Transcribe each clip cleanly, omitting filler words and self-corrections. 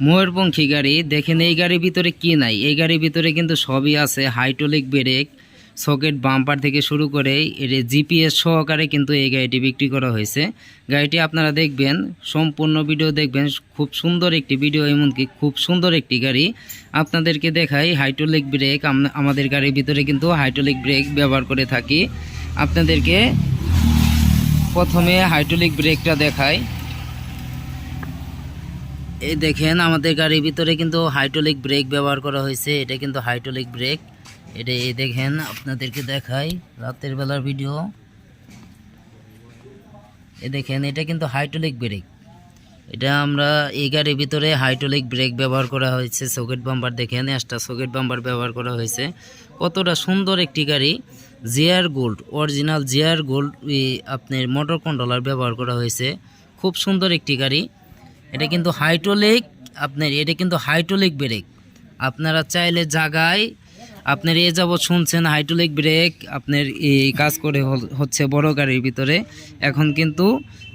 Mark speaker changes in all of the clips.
Speaker 1: ময়ূরপঙ্খী গাড়ি দেখেন, এই গাড়ির ভিতরে কি নাই? এই গাড়ির ভিতরে কিন্তু সবই আছে। হাইড্রোলিক ব্রেক, সকেট বাম্পার থেকে শুরু করে এর জিপিএস সহকারে কিন্তু এই গাড়িটি বিক্রি করা হয়েছে। গাড়িটি আপনারা দেখবেন, সম্পূর্ণ ভিডিও দেখবেন। খুব সুন্দর একটি ভিডিও, এমনকি খুব সুন্দর একটি গাড়ি। আপনাদেরকে দেখাই হাইড্রোলিক ব্রেক। আমাদের গাড়ির ভিতরে কিন্তু হাইড্রোলিক ব্রেক ব্যবহার করে থাকি। আপনাদেরকে প্রথমে হাইড্রোলিক ব্রেকটা দেখাই। এই দেখেন, আমাদের গাড়ির ভিতরে কিন্তু হাইড্রোলিক ব্রেক ব্যবহার করা হয়েছে। এটা কিন্তু হাইড্রোলিক ব্রেক। এটা এই দেখেন, আপনাদেরকে দেখাই রাতের বেলার ভিডিও। এই দেখেন, এটা কিন্তু হাইড্রোলিক ব্রেক। এটা আমরা এই গাড়ির ভিতরে হাইড্রোলিক ব্রেক ব্যবহার করা হয়েছে। সকেট বাম্পার দেখেন, একটা সকেট বাম্পার ব্যবহার করা হয়েছে। কতটা সুন্দর একটি গাড়ি। GR gold, original GR gold আপনার মোটর কন্ট্রোলার ব্যবহার করা হয়েছে। খুব সুন্দর একটি গাড়ি। এটা কিন্তু হাইড্রোলিক, এটা কিন্তু হাইড্রোলিক ব্রেক। আপনারা চাইলে জায়গায় আপনার যাবৎ শুনছেন হাইড্রোলিক ব্রেক আপনার এই কাজ করে হচ্ছে বড় গাড়ির ভিতরে। এখন কিন্তু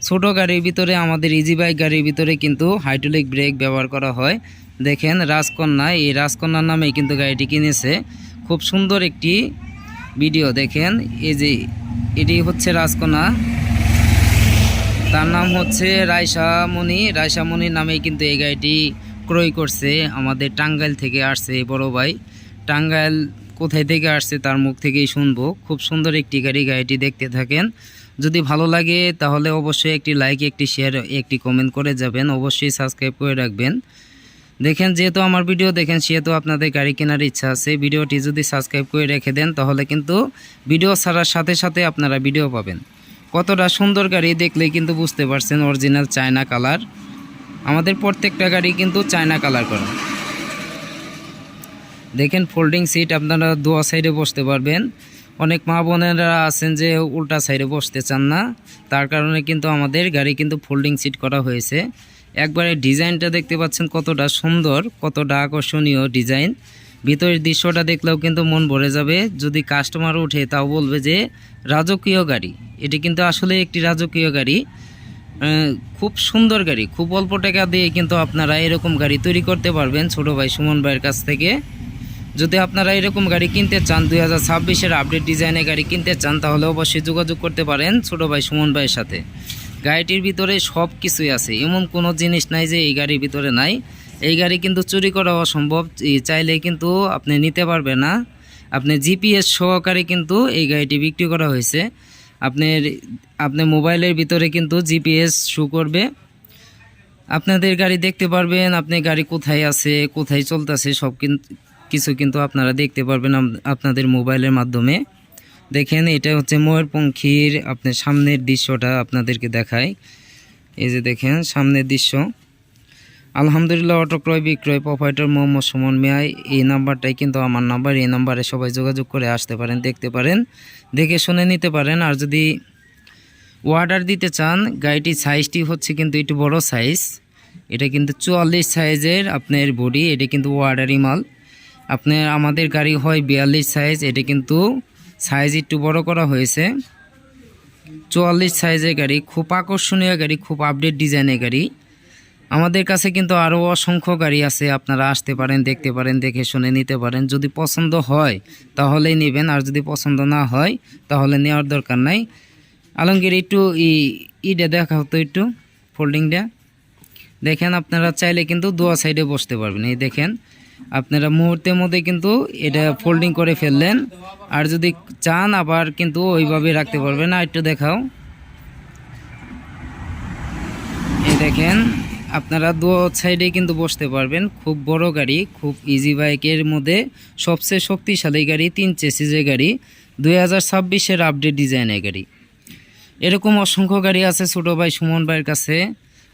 Speaker 1: ছোট গাড়ির ভিতরে, আমাদের ইজি বাইক গাড়ির ভিতরে কিন্তু হাইড্রোলিক ব্রেক ব্যবহার করা হয়। দেখেন, রাজকন্যা, এই রাজকন্যার নামে কিন্তু গাড়িটি কিনেছে। খুব সুন্দর একটি ভিডিও দেখেন। এই যে এটি হচ্ছে রাজকন্যা, তার নাম হচ্ছে রায়সামণির নামে কিন্তু এই গাড়িটি ক্রয় করছে। আমাদের টাঙ্গাইল থেকে আসছে বড় ভাই। টাঙ্গাইল কোথায় থেকে আসছে তার মুখ থেকেই শুনবো। খুব সুন্দর একটি গাড়ি। গাড়িটি দেখতে থাকেন। যদি ভালো লাগে তাহলে অবশ্যই একটি লাইক, একটি শেয়ার, একটি কমেন্ট করে যাবেন। অবশ্যই সাবস্ক্রাইব করে রাখবেন। দেখেন, যেহেতু আমার ভিডিও দেখেন সেহেতু আপনাদের গাড়ি কেনার ইচ্ছা আছে। ভিডিওটি যদি সাবস্ক্রাইব করে রেখে দেন তাহলে কিন্তু ভিডিও ছাড়ার সাথে সাথে আপনারা ভিডিও পাবেন। কতটা সুন্দর গাড়ি দেখলেই কিন্তু বুঝতে পারছেন। Original China colour. আমাদের প্রত্যেকটা গাড়ি কিন্তু চায়না কালার করা। দেখেন, ফোল্ডিং সিট, আপনারা দোয়া সাইডে বসতে পারবেন। অনেক মা বোনেরা আছেন যে উল্টা সাইডে বসতে চান না, তার কারণে কিন্তু আমাদের গাড়ি কিন্তু ফোল্ডিং সিট করা হয়েছে। একবারে ডিজাইনটা দেখতে পাচ্ছেন কতটা সুন্দর, কতটা আকর্ষণীয় ডিজাইন। ভিতরের দৃশ্যটা দেখলেও কিন্তু মন ভরে যাবে। যদি কাস্টমার উঠে তাও বলবে যে রাজকীয় গাড়ি। এটি কিন্তু আসলে একটি রাজকীয় গাড়ি। খুব সুন্দর গাড়ি। খুব অল্প টাকা দিয়ে কিন্তু আপনারা এরকম গাড়ি তৈরি করতে পারবেন ছোট ভাই সুমন ভাইয়ের কাছ থেকে। যদি আপনারা এরকম গাড়ি কিনতে চান, 2026-এর আপডেট ডিজাইনের গাড়ি কিনতে চান, তাহলে অবশ্যই যোগাযোগ করতে পারেন ছোট ভাই সুমন ভাইয়ের সাথে। গাড়িটির ভিতরে সব কিছুই আছে, এমন কোনো জিনিস নাই যে এই গাড়ির ভিতরে নাই। এই গাড়ি কিন্তু চুরি করা অসম্ভব। চাইলে কিন্তু আপনি নিতে পারবেন না। আপনি জিপিএস সহকারে কিন্তু এই গাড়িটি বিক্রি করা হয়েছে। আপনার মোবাইলের ভিতরে কিন্তু জিপিএস শো করবে। আপনাদের গাড়ি দেখতে পারবেন, আপনি গাড়ি কোথায় আছে, কোথায় চলতেছে, সব কিছু কিন্তু আপনারা দেখতে পারবেন আপনাদের মোবাইলের মাধ্যমে। দেখেন, এটা হচ্ছে ময়ূরপঙ্খীর আপনার সামনের দৃশ্যটা আপনাদেরকে দেখায়। এই যে দেখেন সামনের দৃশ্য। আলহামদুলিল্লাহ অটো ক্রয় বিক্রয় প্রোপাইটার মোহাম্মদ সুমন মিয়া, এই নাম্বারটাই কিন্তু আমার নাম্বার। এই নাম্বারে সবাই যোগাযোগ করে আসতে পারেন, দেখতে পারেন, দেখে শুনে নিতে পারেন। আর যদি অর্ডার দিতে চান, গাড়িটির সাইজটি হচ্ছে কিন্তু একটু বড় সাইজ। এটা কিন্তু 44 সাইজের আপনার বডি। এটা কিন্তু অর্ডারি মাল। আমাদের গাড়ি হয় 42 সাইজ। এটা কিন্তু সাইজ একটু বড় করা হয়েছে। 44 সাইজের গাড়ি, খুব আকর্ষণীয় গাড়ি, খুব আপডেট ডিজাইনের গাড়ি। আমাদের কাছে কিন্তু আরও অসংখ্য গাড়ি আছে। আপনারা আসতে পারেন, দেখতে পারেন, দেখে শুনে নিতে পারেন। যদি পছন্দ হয় তাহলেই নেবেন, আর যদি পছন্দ না হয় তাহলে নেওয়ার দরকার নাই। আলমগীর একটু ইটা দেখা হতো, একটু ফোল্ডিংটা দেখেন। আপনারা চাইলে কিন্তু দোয়া সাইডে বসতে পারবেন। এই দেখেন, আপনারা মুহূর্তের মধ্যে কিন্তু এটা ফোল্ডিং করে ফেললেন। আর যদি চান আবার কিন্তু ওইভাবে রাখতে পারবেন। আর একটু দেখাও। এই দেখেন, আপনারা দু সাইডে কিন্তু বসতে পারবেন। খুব বড় গাড়ি, খুব ইজি বাইকের মধ্যে সবচেয়ে শক্তিশালী গাড়ি, 3 চেসিসের গাড়ি, 2026-এর আপডেট ডিজাইনের গাড়ি। এরকম অসংখ্য গাড়ি আছে ছোটো ভাই সুমন ভাইয়ের কাছে।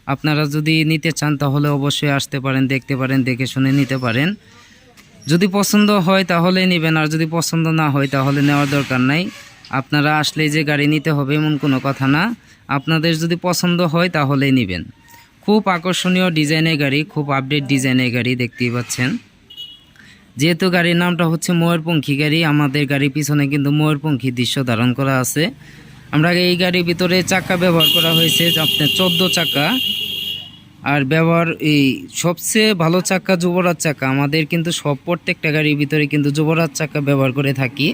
Speaker 1: আপনারা যদি নিতে চান তাহলে অবশ্যই আসতে পারেন, দেখতে পারেন, দেখে শুনে নিতে পারেন। যদি পছন্দ হয় তাহলে নেবেন, আর যদি পছন্দ না হয় তাহলে নেওয়ার দরকার নাই। আপনারা আসলেই যে গাড়ি নিতে হবে এমন কোনো কথা না। আপনাদের যদি পছন্দ হয় তাহলেই নেবেন। খুব আকর্ষণীয় ডিজাইনের গাড়ি, খুব আপডেট ডিজাইনের গাড়ি দেখতেই পাচ্ছেন। যেহেতু গাড়ির নামটা হচ্ছে ময়ূরপঙ্খী গাড়ি, আমাদের গাড়ির পিছনে কিন্তু ময়ূরপঙ্খী দৃশ্য ধারণ করা আছে। আমরা এই গাড়ির ভিতরে চাকা ব্যবহার করা হয়েছে আপনার 14 চাকা। আর ব্যবহার এই সবচেয়ে ভালো চাকা যুবরাজ চাকা, আমাদের কিন্তু সব প্রত্যেকটা গাড়ির ভিতরে কিন্তু যুবরাজ চাকা ব্যবহার করে থাকি।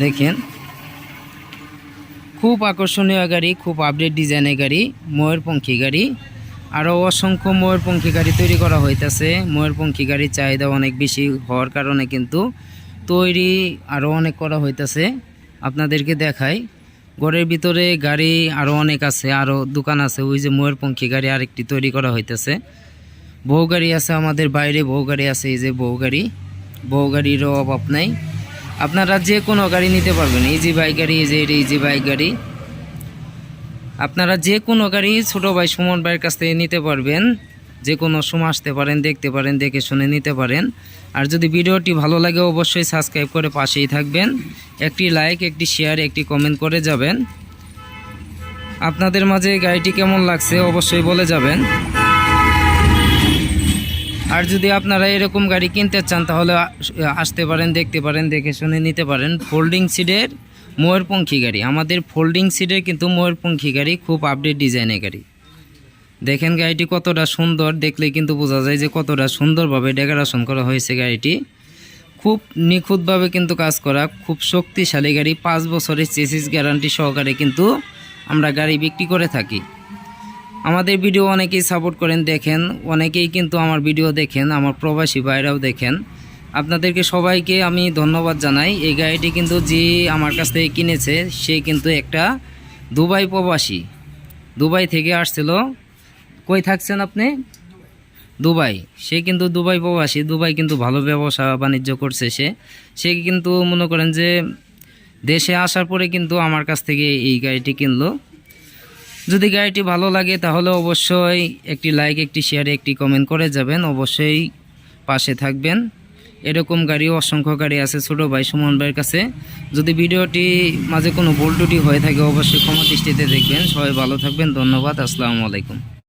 Speaker 1: দেখেন খুব আকর্ষণীয় গাড়ি, খুব আপডেট ডিজাইনের গাড়ি, ময়ূরপঙ্খী গাড়ি। আরও অসংখ্য ময়ূরপঙ্খী গাড়ি তৈরি করা হইতেছে। ময়ূরপঙ্খী গাড়ির চাহিদা অনেক বেশি হওয়ার কারণে কিন্তু তৈরি আরও অনেক করা হইতেছে। আপনাদেরকে দেখাই, ঘরের ভিতরে গাড়ি আরও অনেক আছে, আরও দোকান আছে। ওই যে ময়ূরপঙ্খী গাড়ি আরেকটি তৈরি করা হইতেছে। বউ গাড়ি আছে আমাদের বাইরে, বউ গাড়ি আছে, এই যে বউ গাড়ি, বউ গাড়িরও অভাব নাই। আপনারা যে কোনো গাড়ি নিতে পারবেন, ইজি বাইক গাড়ি, এই যে এটা ইজি বাইক গাড়ি। আপনারা যে কোনো গাড়ি ছোটো ভাই সুমন ভাইয়ের কাছ থেকে নিতে পারবেন। যে কোনো সময় আসতে পারেন, দেখতে পারেন, দেখে শুনে নিতে পারেন। আর যদি ভিডিওটি ভালো লাগে অবশ্যই সাবস্ক্রাইব করে পাশেই থাকবেন। একটি লাইক, একটি শেয়ার, একটি কমেন্ট করে যাবেন। আপনাদের মাঝে গাড়িটি কেমন লাগছে অবশ্যই বলে যাবেন। আর যদি আপনারা এরকম গাড়ি কিনতে চান তাহলে আসতে পারেন, দেখতে পারেন, দেখে শুনে নিতে পারেন। ফোল্ডিং সিটের ময়ূরপঙ্খী গাড়ি, আমাদের ফোল্ডিং সিটের কিন্তু ময়ূরপঙ্খী গাড়ি, খুব আপডেট ডিজাইনের গাড়ি। দেখেন গাড়িটি কতটা সুন্দর, দেখলে কিন্তু বোঝা যায় যে কতটা সুন্দরভাবে ডেকোরেশন করা হয়েছে। গাড়িটি খুব নিখুঁতভাবে কিন্তু কাজ করা, খুব শক্তিশালী গাড়ি। 5 বছরের চেসিস গ্যারান্টি সহকারে কিন্তু আমরা গাড়ি বিক্রি করে থাকি। আমাদের ভিডিও অনেকেই সাপোর্ট করেন, দেখেন, অনেকেই কিন্তু আমার ভিডিও দেখেন, আমার প্রবাসী ভাইরাও দেখেন। আপনাদেরকে সবাইকে আমি ধন্যবাদ জানাই। এই গাড়িটি কিন্তু যে আমার কাছ থেকে কিনেছে সে কিন্তু একটা দুবাই প্রবাসী, দুবাই থেকে আসছিল। কই থাকছেন আপনি? দুবাই। সে কিন্তু দুবাই প্রবাসী, দুবাই কিন্তু ভালো ব্যবসা বাণিজ্য করছে। সে কিন্তু মনে করেন যে দেশে আসার পরে কিন্তু আমার কাছ থেকে এই গাড়িটি কিনলো। যদি গাড়িটি ভালো লাগে তাহলে অবশ্যই একটি লাইক, একটি শেয়ার, একটি কমেন্ট করে যাবেন। অবশ্যই পাশে থাকবেন। এরকম গাড়ি অসংখ্য গাড়ি আছে ছোটো ভাই সুমন ভাইয়ের কাছে। যদি ভিডিওটি মাঝে কোনো ভুল ত্রুটি হয়ে থাকে অবশ্যই ক্ষমা দৃষ্টিতে দেখবেন। সবাই ভালো থাকবেন, ধন্যবাদ, আসসালামু আলাইকুম।